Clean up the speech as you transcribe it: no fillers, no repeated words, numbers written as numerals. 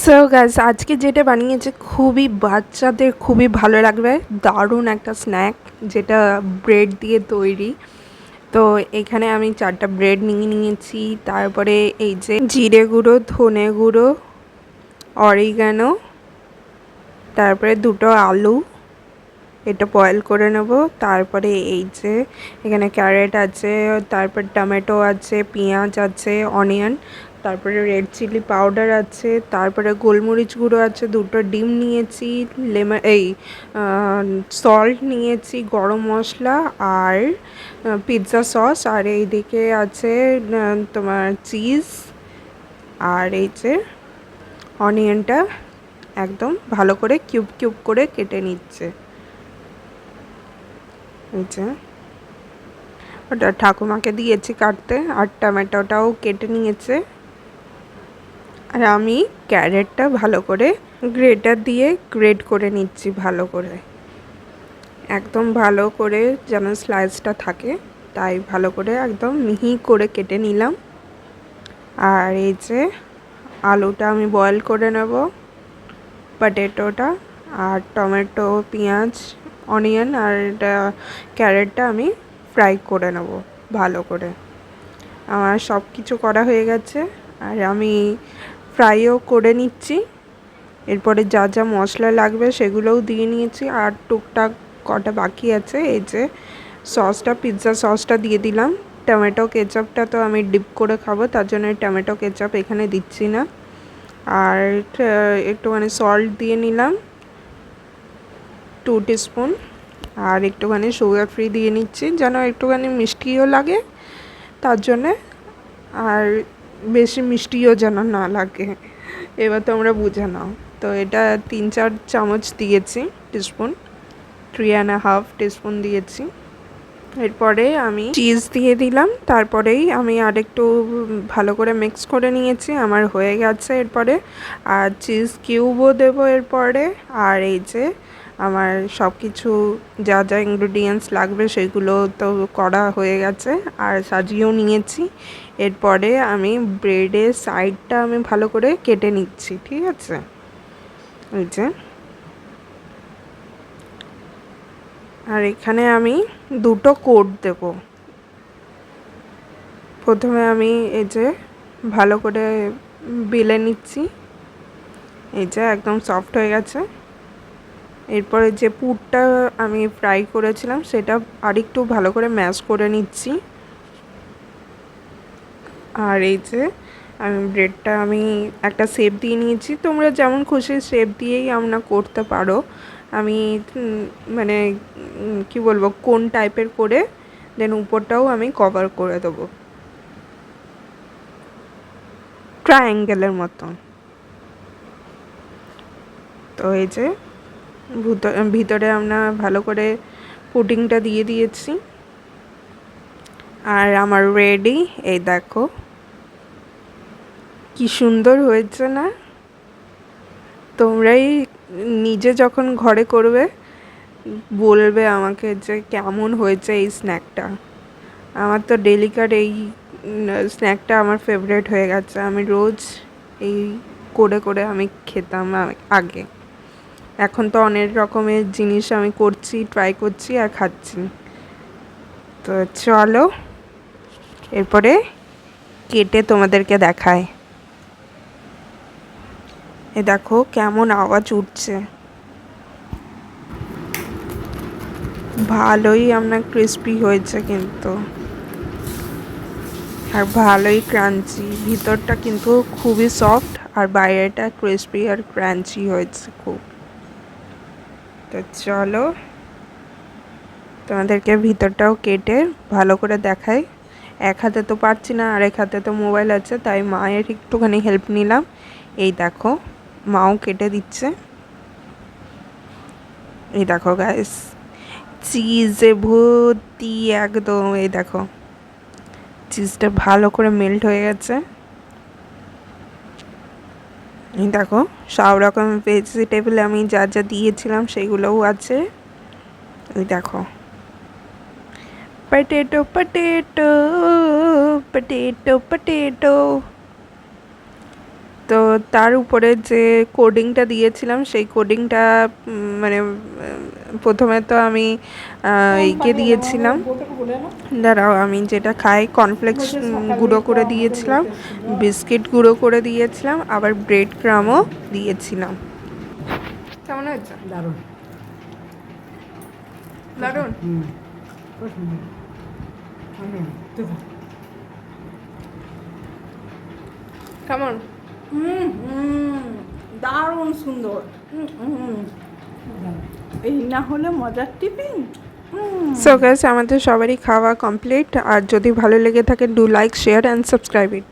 So guys আজকে যেটা বানিয়েছে খুবই বাচ্চাদের খুবই ভালো লাগবে। দারুণ একটা স্ন্যাক যেটা ব্রেড দিয়ে তৈরি। তো এখানে আমি 4টা ব্রেড নিয়েছি, তারপরে এই যে জিরে গুঁড়ো, ধনে গুঁড়ো, অরিগানো, তারপরে 2টো আলু, এটা বয়েল করে নেব। তারপরে এই যে এখানে ক্যারেট আছে, তারপর টমেটো আছে, পেঁয়াজ আছে, অনিয়ন, তারপরে রেড চিলি পাউডার আছে, তারপরে গোলমরিচ গুঁড়ো আছে, 2টো ডিম নিয়েছি, লেমন সল্ট নিয়েছি, গরম মশলা আর পিৎজা সস, আর এইদিকে আছে তোমার চিজ, আর এই যে অনিয়নটা একদম ভালো করে কিউব কিউব করে কেটে নিচ্ছে। এই যে ওটা ঠাকুমাকে দিয়েছি কাটতে, আর টমেটোটাও কেটে নিয়েছে। আর আমি ক্যারেটটা ভালো করে গ্রেটার দিয়ে গ্রেট করে নিচ্ছি ভালো করে, একদম ভালো করে যেন স্লাইসটা থাকে, তাই ভালো করে একদম মিহি করে কেটে নিলাম। আর এই যে আলুটা আমি বয়েল করে নেব, পটেটোটা, আর টমেটো, পেঁয়াজ, অনিয়ন আর ক্যারেটটা আমি ফ্রাই করে নেব ভালো করে। আমার সব কিছু করা হয়ে গেছে, আর আমি ফ্রাইও করে নিচ্ছি। এরপরে যা যা মশলা লাগবে সেগুলোও দিয়ে নিয়েছি, আর টুকটাক কটা বাকি আছে। এই যে সসটা, পিৎজা সসটা দিয়ে দিলাম। টমেটো কেচাপটা তো আমি ডিপ করে খাবো, তার জন্য টমেটো কেচাপ এখানে দিচ্ছি না। আর একটুখানি সল্ট দিয়ে নিলাম 2 টিস্পুন, আর একটুখানি সুগার ফ্রি দিয়ে নিচ্ছি যেন একটুখানি মিষ্টিও লাগে তার জন্যে, আর বেশি মিষ্টিও যেন না লাগে। এবার তোমরা বুঝে নাও। তো এটা 3-4 চামচ দিয়েছি, টিস্পুন 3.5 টিস্পুন দিয়েছি। এরপরে আমি চিজ দিয়ে দিলাম, তারপরেই আমি আরেকটু ভালো করে মিক্স করে নিয়েছি, আমার হয়ে গেছে। এরপরে আর চিজ কিউবও দেবো এরপরে। আর এই যে আমার সব কিছু যা যা ইনগ্রিডিয়েন্টস লাগবে সেগুলো তো করা হয়ে গেছে, আর সাজিয়েও নিয়েছি। এরপরে আমি ব্রেডের সাইডটা আমি ভালো করে কেটে নিচ্ছি, ঠিক আছে? এই যে, আর এখানে আমি 2টো কোট দেব। প্রথমে আমি এই যে ভালো করে বেলে নিচ্ছি, এই যে একদম সফট হয়ে গেছে। এরপরে যে পুরটা আমি ফ্রাই করেছিলাম সেটা আরেকটু ভালো করে ম্যাশ করে নিচ্ছি। আর এই যে আমি ব্রেডটা আমি একটা শেপ দিয়ে নিয়েছি, তোমরা যেমন খুশি শেপ দিয়েই আমরা করতে পারো। আমি মানে কি বলবো, কোন টাইপের করে দেন উপরটাও আমি কভার করে দেবো ট্রায়াঙ্গেলের মতন। তো এই যে ভিতরে আমরা ভালো করে পুডিংটা দিয়ে দিয়েছি, আর আমার রেডি। এই দেখো কি সুন্দর হয়েছে না? তোমরাই নিজে যখন ঘরে করবে বলবে আমাকে যে কেমন হয়েছে এই স্ন্যাকটা। আমার তো ডেলিকার এই স্ন্যাকটা আমার ফেভারিট হয়ে গেছে। আমি রোজ এই করে করে আমি খেতাম আগে। এখন তো অনেক রকমের জিনিস আমি করছি, ট্রাই করছি আর খাচ্ছি। তো চলো এরপরে কেটে তোমাদেরকে দেখায়। এ দেখো কেমন আওয়াজ উঠছে, ভালোই আপনার ক্রিস্পি হয়েছে কিন্তু, আর ভালোই ক্রাঞ্চি। ভিতরটা কিন্তু খুবই সফট আর বাইরেটা ক্রিস্পি আর ক্রাঞ্চি হয়েছে খুব। তো চলো তোমাদেরকে ভিতরটাও কেটে ভালো করে দেখাই। এক হাতে তো পারছি না, আর এক হাতে তো মোবাইল আছে, তাই মায়ের একটুখানি হেল্প নিলাম। এই দেখো মাও কেটে দিচ্ছে। এই দেখো গাইস, চিজে ভর্তি একদম। এই দেখো চিজটা ভালো করে মেল্ট হয়ে গেছে। এই দেখো সব রকম ভেজিটেবল আমি যা যা দিয়েছিলাম সেগুলোও আছে। এই দেখো পটেটো পটেটো পটেটো পটেটো। তো তো তার উপরে যে কোডিংটা দিয়েছিলাম সেই কোডিংটা মানে প্রথমে তো আমি এইকে দিয়েছিলাম, দাঁড়াও আমি যেটা খাই কর্নফ্লেক্স গুঁড়ো করে দিয়েছিলাম, বিস্কিট গুঁড়ো করে দিয়েছিলাম, আবার ব্রেড ক্রামও দিয়েছিলাম। কেমন হয়েছে? দারুণ দারুণ। কেমন? দারুণ সুন্দর। এই না হলে মজার টিফিন। সো গাইস আমাদের সবারই খাওয়া কমপ্লিট, আর যদি ভালো লেগে থাকে do like share and subscribe it.